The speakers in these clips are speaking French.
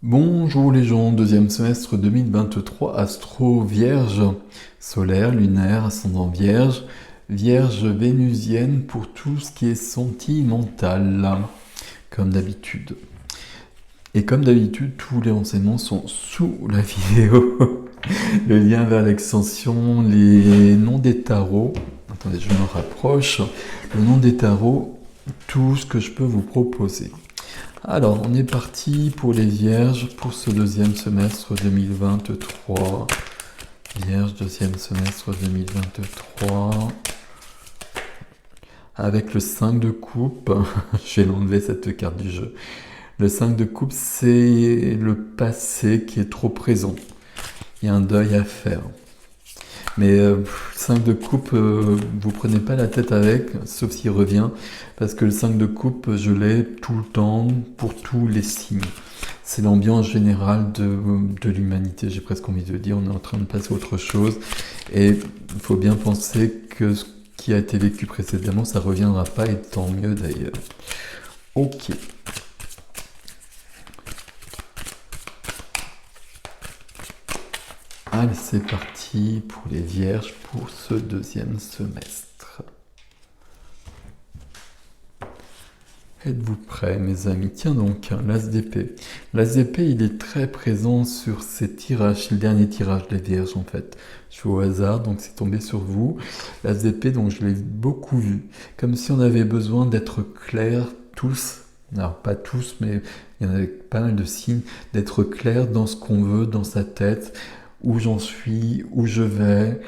Bonjour les gens, deuxième semestre 2023, astro vierge, solaire, lunaire, ascendant vierge, vierge vénusienne pour tout ce qui est sentimental, comme d'habitude. Et comme d'habitude, tous les renseignements sont sous la vidéo. Le lien vers l'extension, les noms des tarots. Attendez, je me rapproche. Le nom des tarots, tout ce que je peux vous proposer. Alors, on est parti pour les vierges pour ce deuxième semestre 2023. Vierge, deuxième semestre 2023. Avec le 5 de coupe, je vais l'enlever cette carte du jeu. Le 5 de coupe, c'est le passé qui est trop présent. Il y a un deuil à faire. Mais 5 de coupe, vous prenez pas la tête avec, sauf s'il revient, parce que le 5 de coupe, je l'ai tout le temps, pour tous les signes. C'est l'ambiance générale de l'humanité, j'ai presque envie de dire, on est en train de passer à autre chose, et il faut bien penser que ce qui a été vécu précédemment, ça reviendra pas, et tant mieux d'ailleurs. Ok. Allez, c'est parti pour les vierges pour ce deuxième semestre. Êtes-vous prêts, mes amis? Tiens donc, l'As d'épée. L'As d'épée, il est très présent sur ces tirages. C'est le dernier tirage des vierges, en fait. Je suis au hasard, donc c'est tombé sur vous. L'As d'épée, donc je l'ai beaucoup vu. Comme si on avait besoin d'être clairs, tous. Alors, pas tous, mais il y en a pas mal de signes. D'être clair dans ce qu'on veut, dans sa tête, où j'en suis, où je vais,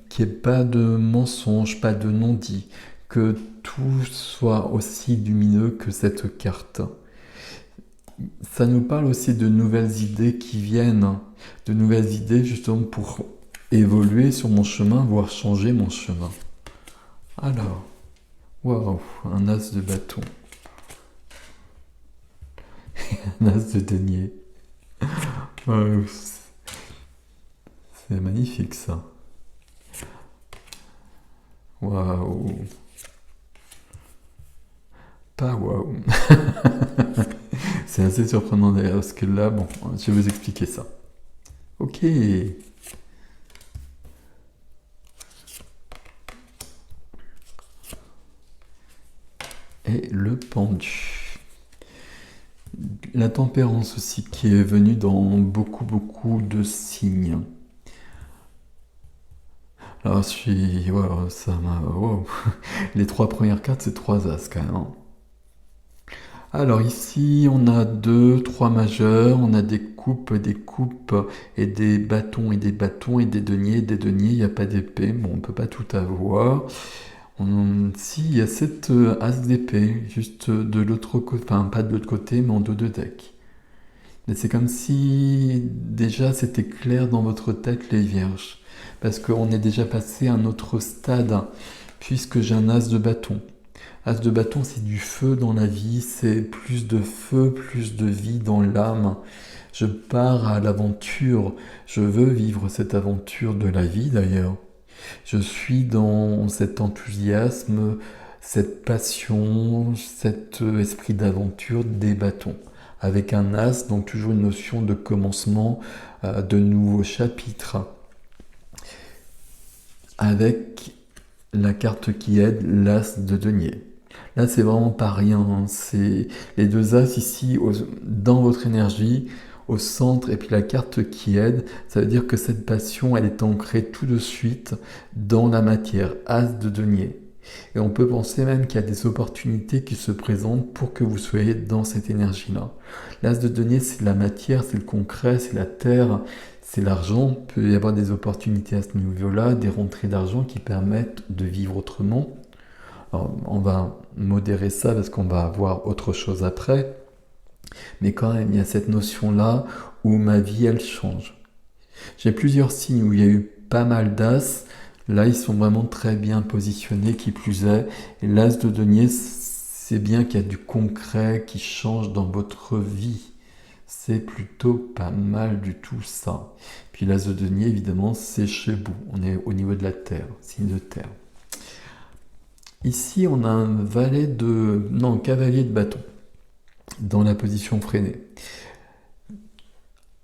qu'il n'y ait pas de mensonge, pas de non-dit, que tout soit aussi lumineux que cette carte. Ça nous parle aussi de nouvelles idées qui viennent, de nouvelles idées justement pour évoluer sur mon chemin, voire changer mon chemin. Alors, waouh, un as de bâton, un as de denier. Ouais, c'est magnifique ça. Waouh. Pas waouh. C'est assez surprenant d'ailleurs, parce que là, bon, je vais vous expliquer ça. Ok. Et le pendu. La tempérance aussi, qui est venue dans beaucoup de signes. Alors, je suis... Wow, ça m'a... Wow. Les trois premières cartes, c'est trois as quand même. Alors ici, on a 2, 3 majeurs, on a des coupes et des bâtons et des bâtons et des deniers, il n'y a pas d'épée, bon, on peut pas tout avoir. Si, il y a 7 as d'épée, juste de l'autre côté, enfin pas de l'autre côté, mais en dos de deck. Mais c'est comme si déjà c'était clair dans votre tête les vierges, parce qu'on est déjà passé à un autre stade, puisque j'ai un as de bâton. As de bâton, c'est du feu dans la vie, c'est plus de feu, plus de vie dans l'âme. Je pars à l'aventure, je veux vivre cette aventure de la vie d'ailleurs. Je suis dans cet enthousiasme, cette passion, cet esprit d'aventure des bâtons. Avec un as, donc toujours une notion de commencement, de nouveaux chapitres. Avec la carte qui aide, l'as de denier. Là, c'est vraiment pas rien, hein. C'est les deux as ici dans votre énergie, au centre, et puis la carte qui aide. Ça veut dire que cette passion, elle est ancrée tout de suite dans la matière, as de denier. Et on peut penser même qu'il y a des opportunités qui se présentent pour que vous soyez dans cette énergie-là. L'as de denier, c'est la matière, c'est le concret, c'est la terre, c'est l'argent. Il peut y avoir des opportunités à ce niveau-là, des rentrées d'argent qui permettent de vivre autrement. Alors, on va modérer ça parce qu'on va avoir autre chose après. Mais quand même, il y a cette notion-là où ma vie, elle change. J'ai plusieurs signes où il y a eu pas mal d'as. Là, ils sont vraiment très bien positionnés, qui plus est. Et l'as de denier, c'est bien qu'il y a du concret qui change dans votre vie. C'est plutôt pas mal du tout ça. Puis l'as de denier, évidemment, c'est chez vous. On est au niveau de la terre, signe de terre. Ici, on a un cavalier de bâton dans la position freinée.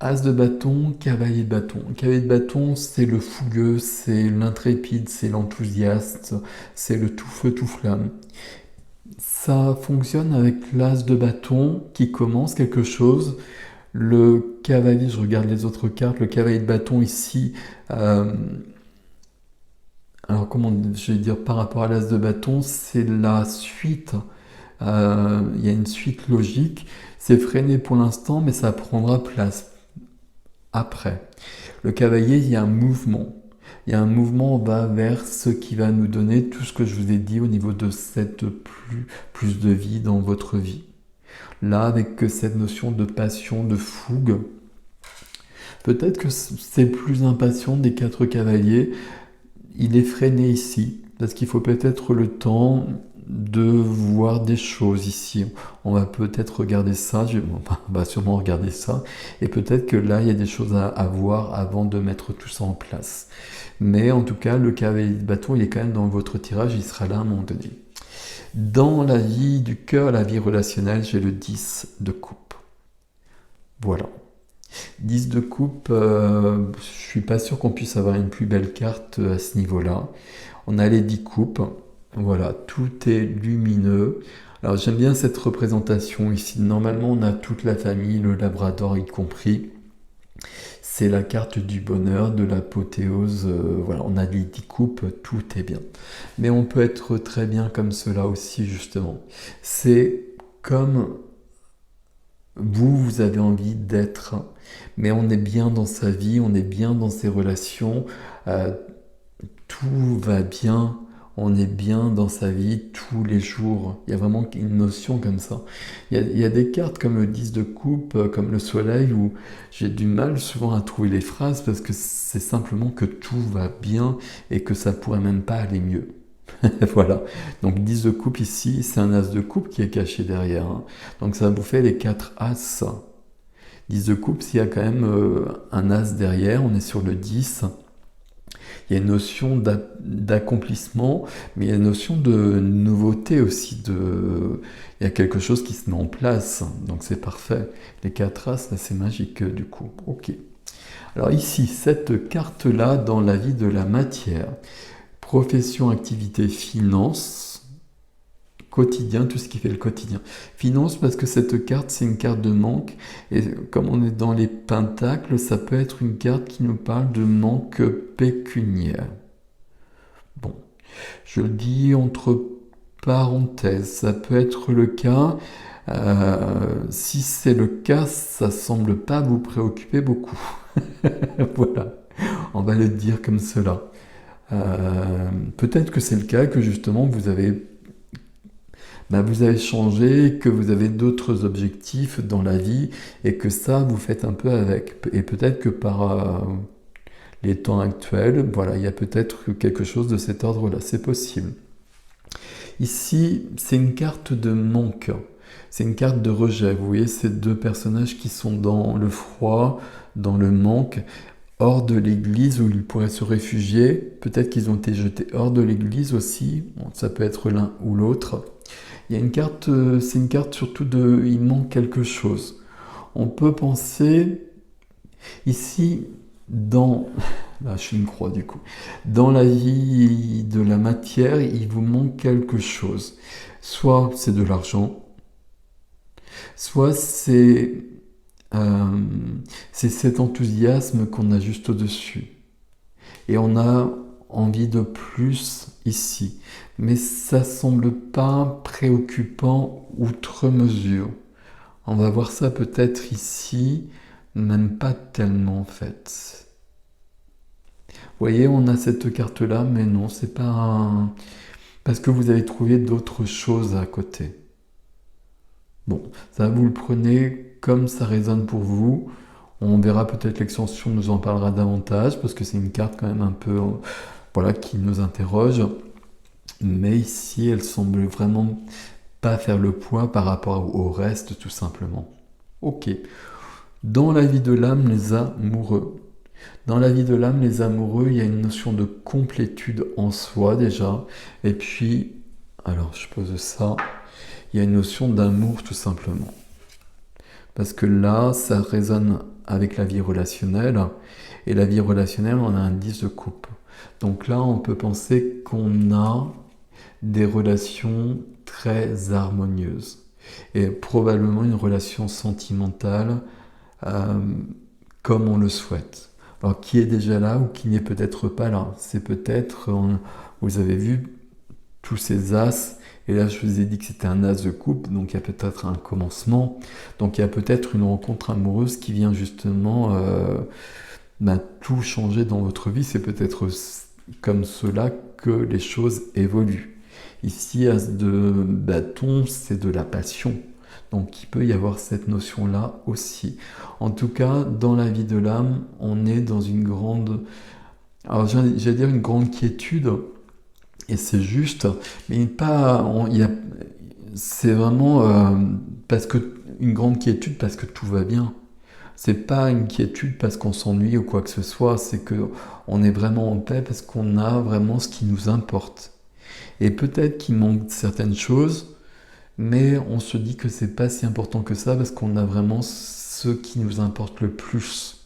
As de bâton, cavalier de bâton. Cavalier de bâton, c'est le fougueux, c'est l'intrépide, c'est l'enthousiaste, c'est le tout feu, tout flamme. Ça fonctionne avec l'as de bâton qui commence quelque chose. Le cavalier, je regarde les autres cartes, le cavalier de bâton ici, alors comment je vais dire par rapport à l'as de bâton, c'est la suite. Il y a une suite logique. C'est freiné pour l'instant, mais ça prendra place après. Le cavalier, il y a un mouvement. Il y a un mouvement, on va vers ce qui va nous donner tout ce que je vous ai dit au niveau de cette plus de vie dans votre vie. Là, avec cette notion de passion, de fougue, peut-être que c'est plus impatient des 4 cavaliers. Il est freiné ici, parce qu'il faut peut-être le temps de voir des choses ici. On va peut-être regarder ça, on va sûrement regarder ça, et peut-être que là, il y a des choses à voir avant de mettre tout ça en place. Mais en tout cas, le cavalier de bâton, il est quand même dans votre tirage, il sera là à un moment donné. Dans la vie du cœur, la vie relationnelle, j'ai le 10 de coupe. Voilà. 10 de coupe, je suis pas sûr qu'on puisse avoir une plus belle carte à ce niveau-là. On a les 10 coupes, voilà, tout est lumineux. Alors j'aime bien cette représentation ici. Normalement, on a toute la famille, le labrador y compris. C'est la carte du bonheur, de l'apothéose. Voilà, on a les 10 coupes, tout est bien. Mais on peut être très bien comme cela aussi, justement. C'est comme vous avez envie d'être, mais on est bien dans sa vie, on est bien dans ses relations, tout va bien, on est bien dans sa vie tous les jours. Il y a vraiment une notion comme ça. Il y a des cartes comme le 10 de coupe, comme le soleil, où j'ai du mal souvent à trouver les phrases parce que c'est simplement que tout va bien et que ça pourrait même pas aller mieux. Voilà, donc 10 de coupe ici, c'est un as de coupe qui est caché derrière. Hein. Donc ça vous fait les 4 as. 10 de coupe, s'il y a quand même un as derrière, on est sur le 10. Il y a une notion d'accomplissement, mais il y a une notion de nouveauté aussi. Il y a quelque chose qui se met en place, donc c'est parfait. Les 4 as, là, c'est magique du coup. Ok. Alors ici, cette carte-là, dans la vie de la matière, profession, activité, finance, quotidien, tout ce qui fait le quotidien. Finance, parce que cette carte, c'est une carte de manque. Et comme on est dans les pentacles, ça peut être une carte qui nous parle de manque pécuniaire. Bon, je le dis entre parenthèses, ça peut être le cas. Si c'est le cas, ça semble pas vous préoccuper beaucoup. Voilà, on va le dire comme cela. Peut-être que c'est le cas, que justement vous avez changé, que vous avez d'autres objectifs dans la vie et que ça vous faites un peu avec. Et peut-être que par les temps actuels, voilà, il y a peut-être quelque chose de cet ordre-là, c'est possible. Ici, c'est une carte de manque, c'est une carte de rejet. Vous voyez ces 2 personnages qui sont dans le froid, dans le manque, hors de l'église où ils pourraient se réfugier. Peut-être qu'ils ont été jetés hors de l'église aussi. Bon, ça peut être l'un ou l'autre. Il y a une carte, c'est une carte surtout de il manque quelque chose. On peut penser ici dans là je suis une croix du coup. Dans la vie de la matière, il vous manque quelque chose. Soit c'est de l'argent, soit c'est cet enthousiasme qu'on a juste au-dessus. Et on a envie de plus ici. Mais ça semble pas préoccupant outre mesure. On va voir ça peut-être ici, même pas tellement en fait. Vous voyez, on a cette carte-là, mais non, c'est pas parce que vous avez trouvé d'autres choses à côté. Bon, ça vous le prenez comme ça résonne pour vous. On verra peut-être l'extension, nous en parlera davantage, parce que c'est une carte quand même un peu, voilà, qui nous interroge. Mais ici, elle semble vraiment pas faire le poids par rapport au reste, tout simplement. Ok. Dans la vie de l'âme, les amoureux. Dans la vie de l'âme, les amoureux, il y a une notion de complétude en soi déjà. Et puis, alors je pose ça, il y a une notion d'amour tout simplement. Parce que là, ça résonne avec la vie relationnelle. Et la vie relationnelle, on a un 10 de coupe. Donc là, on peut penser qu'on a des relations très harmonieuses. Et probablement une relation sentimentale euh, comme on le souhaite. Alors, qui est déjà là ou qui n'est peut-être pas là? C'est peut-être, vous avez vu tous ces as, et là je vous ai dit que c'était un as de coupe, donc il y a peut-être un commencement, donc il y a peut-être une rencontre amoureuse qui vient justement tout changer dans votre vie. C'est peut-être comme cela que les choses évoluent. Ici, as de bâton, c'est de la passion. Donc il peut y avoir cette notion-là aussi. En tout cas, dans la vie de l'âme, on est dans une grande... Alors j'allais dire une grande quiétude, et c'est juste, mais pas... c'est vraiment parce que une grande quiétude parce que tout va bien. C'est pas une quiétude parce qu'on s'ennuie ou quoi que ce soit, c'est que on est vraiment en paix parce qu'on a vraiment ce qui nous importe. Et peut-être qu'il manque certaines choses, mais on se dit que c'est pas si important que ça parce qu'on a vraiment ce qui nous importe le plus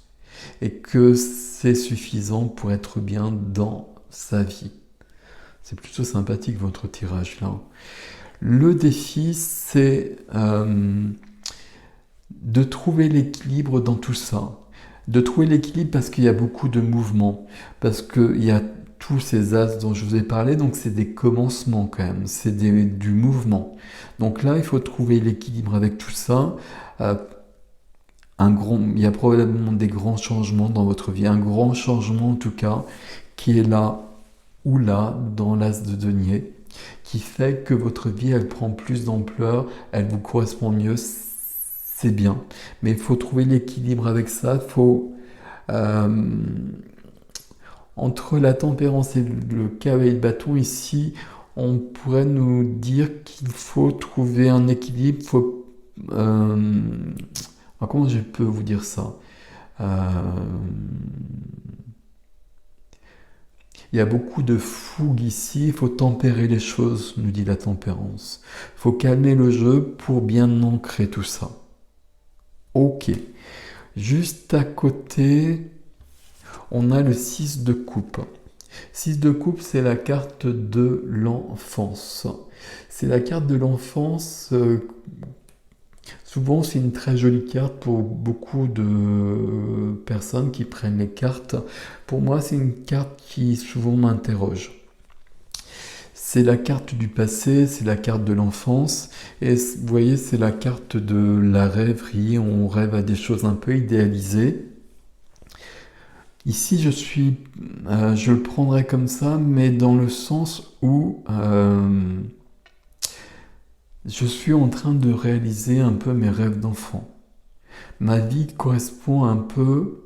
et que c'est suffisant pour être bien dans sa vie. C'est plutôt sympathique votre tirage là. Le défi, c'est de trouver l'équilibre dans tout ça. De trouver l'équilibre parce qu'il y a beaucoup de mouvements, parce qu'il y a tous ces as dont je vous ai parlé, donc c'est des commencements quand même, c'est du mouvement. Donc là, il faut trouver l'équilibre avec tout ça. Il y a probablement des grands changements dans votre vie, un grand changement en tout cas, qui est là ou là dans l'as de denier, qui fait que votre vie, elle prend plus d'ampleur, elle vous correspond mieux, c'est bien. Mais il faut trouver l'équilibre avec ça, entre la tempérance et le cavalier de bâton, ici, on pourrait nous dire qu'il faut trouver un équilibre, comment je peux vous dire ça? Il y a beaucoup de fougue ici, il faut tempérer les choses, nous dit la tempérance. Il faut calmer le jeu pour bien ancrer tout ça. Ok. Juste à côté, on a le 6 de coupe. 6 de coupe, c'est la carte de l'enfance. C'est la carte de l'enfance. Souvent, c'est une très jolie carte pour beaucoup de personnes qui prennent les cartes. Pour moi, c'est une carte qui souvent m'interroge. C'est la carte du passé, c'est la carte de l'enfance. Et vous voyez, c'est la carte de la rêverie. On rêve à des choses un peu idéalisées. Ici, je le prendrais comme ça, mais dans le sens où je suis en train de réaliser un peu mes rêves d'enfant. Ma vie correspond un peu,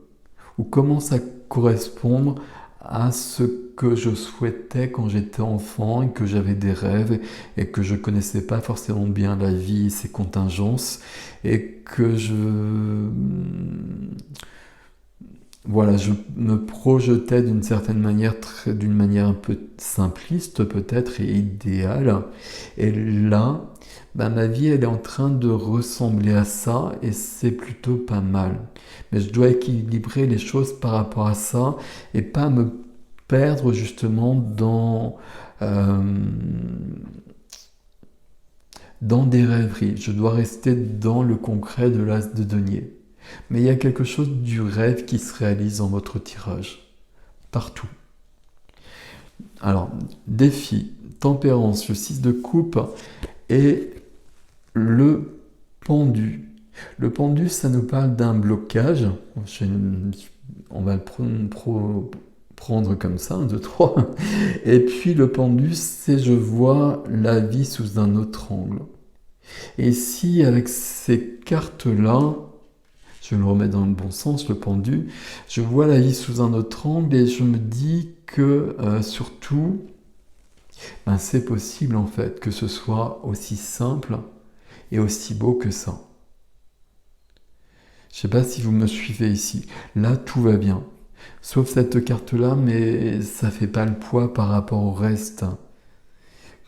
ou commence à correspondre à ce que je souhaitais quand j'étais enfant et que j'avais des rêves et que je connaissais pas forcément bien la vie et ses contingences et que je me projetais d'une certaine manière, d'une manière un peu simpliste peut-être et idéale. Et là, ma vie, elle est en train de ressembler à ça et c'est plutôt pas mal. Mais je dois équilibrer les choses par rapport à ça et pas me perdre justement dans des rêveries. Je dois rester dans le concret de l'as de denier. Mais il y a quelque chose du rêve qui se réalise dans votre tirage. Partout. Alors, défi, tempérance, le 6 de coupe et le pendu. Le pendu, ça nous parle d'un blocage. On va le prendre comme ça, 1, 2, 3. Et puis le pendu, c'est je vois la vie sous un autre angle. Et si avec ces cartes-là, je le remets dans le bon sens, le pendu, je vois la vie sous un autre angle et je me dis que surtout, c'est possible en fait que ce soit aussi simple et aussi beau que ça. Je ne sais pas si vous me suivez ici. Là, tout va bien. Sauf cette carte-là, mais ça fait pas le poids par rapport au reste.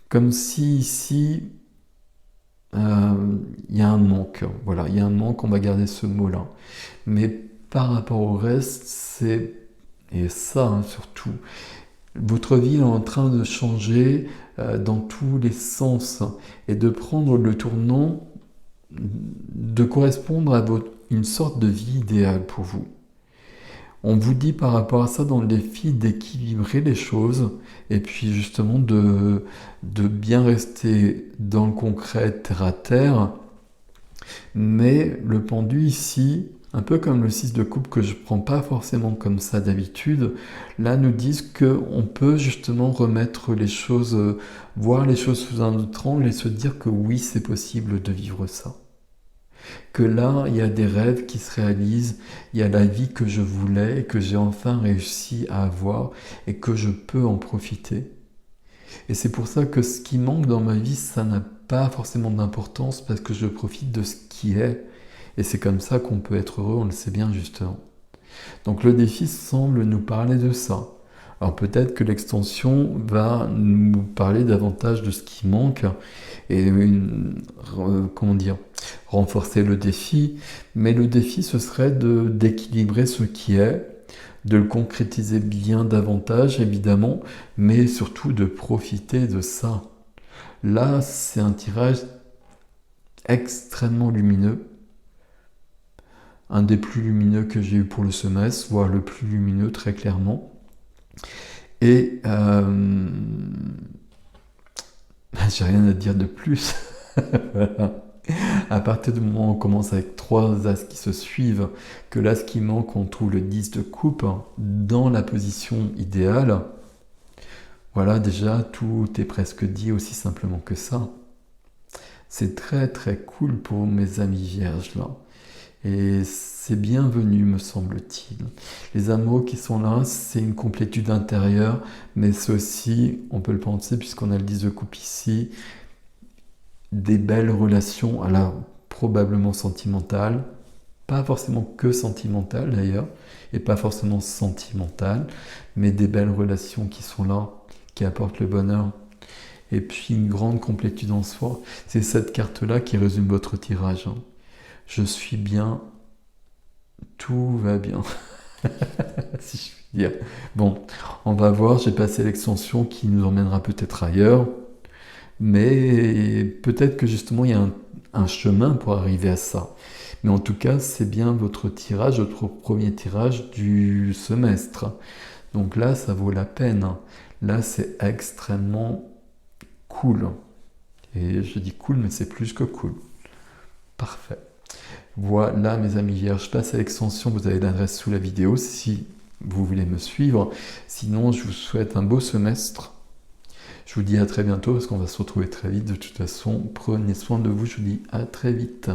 Comme si ici, il y a un manque. Voilà, il y a un manque, on va garder ce mot-là. Mais par rapport au reste, c'est, et ça surtout, votre vie est en train de changer dans tous les sens et de prendre le tournant de correspondre à une sorte de vie idéale pour vous. On vous dit par rapport à ça dans le défi d'équilibrer les choses et puis justement de bien rester dans le concret terre à terre. Mais le pendu ici, un peu comme le 6 de coupe que je ne prends pas forcément comme ça d'habitude, là nous disent qu'on peut justement remettre les choses, voir les choses sous un autre angle et se dire que oui, c'est possible de vivre ça. Que là, il y a des rêves qui se réalisent, il y a la vie que je voulais, que j'ai enfin réussi à avoir et que je peux en profiter. Et c'est pour ça que ce qui manque dans ma vie, ça n'a pas forcément d'importance parce que je profite de ce qui est. Et c'est comme ça qu'on peut être heureux, on le sait bien justement. Donc le défi semble nous parler de ça. Alors peut-être que l'extension va nous parler davantage de ce qui manque et comment dire, renforcer le défi. Mais le défi, ce serait d'équilibrer ce qui est, de le concrétiser bien davantage évidemment, mais surtout de profiter de ça. Là, c'est un tirage extrêmement lumineux, un des plus lumineux que j'ai eu pour le semestre, voire le plus lumineux très clairement. Et j'ai rien à dire de plus. Voilà. À partir du moment où on commence avec 3 as qui se suivent, que l'as qui manque, on trouve le 10 de coupe dans la position idéale, voilà, déjà, tout est presque dit aussi simplement que ça. C'est très très cool pour mes amis vierges là. Et c'est bienvenu, me semble-t-il. Les amours qui sont là, c'est une complétude intérieure, mais c'est aussi, on peut le penser, puisqu'on a le 10 de coupe ici, des belles relations, alors probablement sentimentales, pas forcément que sentimentales d'ailleurs, et pas forcément sentimentales, mais des belles relations qui sont là, qui apportent le bonheur, et puis une grande complétude en soi. C'est cette carte-là qui résume votre tirage. Je suis bien, tout va bien, si je puis dire. Bon, on va voir, j'ai passé l'extension qui nous emmènera peut-être ailleurs, mais peut-être que justement il y a un chemin pour arriver à ça. Mais en tout cas, c'est bien votre tirage, votre premier tirage du semestre. Donc là, ça vaut la peine. Là, c'est extrêmement cool. Et je dis cool, mais c'est plus que cool. Parfait. Voilà, mes amis vierges, je passe à l'extension. Vous avez l'adresse sous la vidéo si vous voulez me suivre. Sinon, je vous souhaite un beau semestre. Je vous dis à très bientôt parce qu'on va se retrouver très vite. De toute façon, prenez soin de vous. Je vous dis à très vite.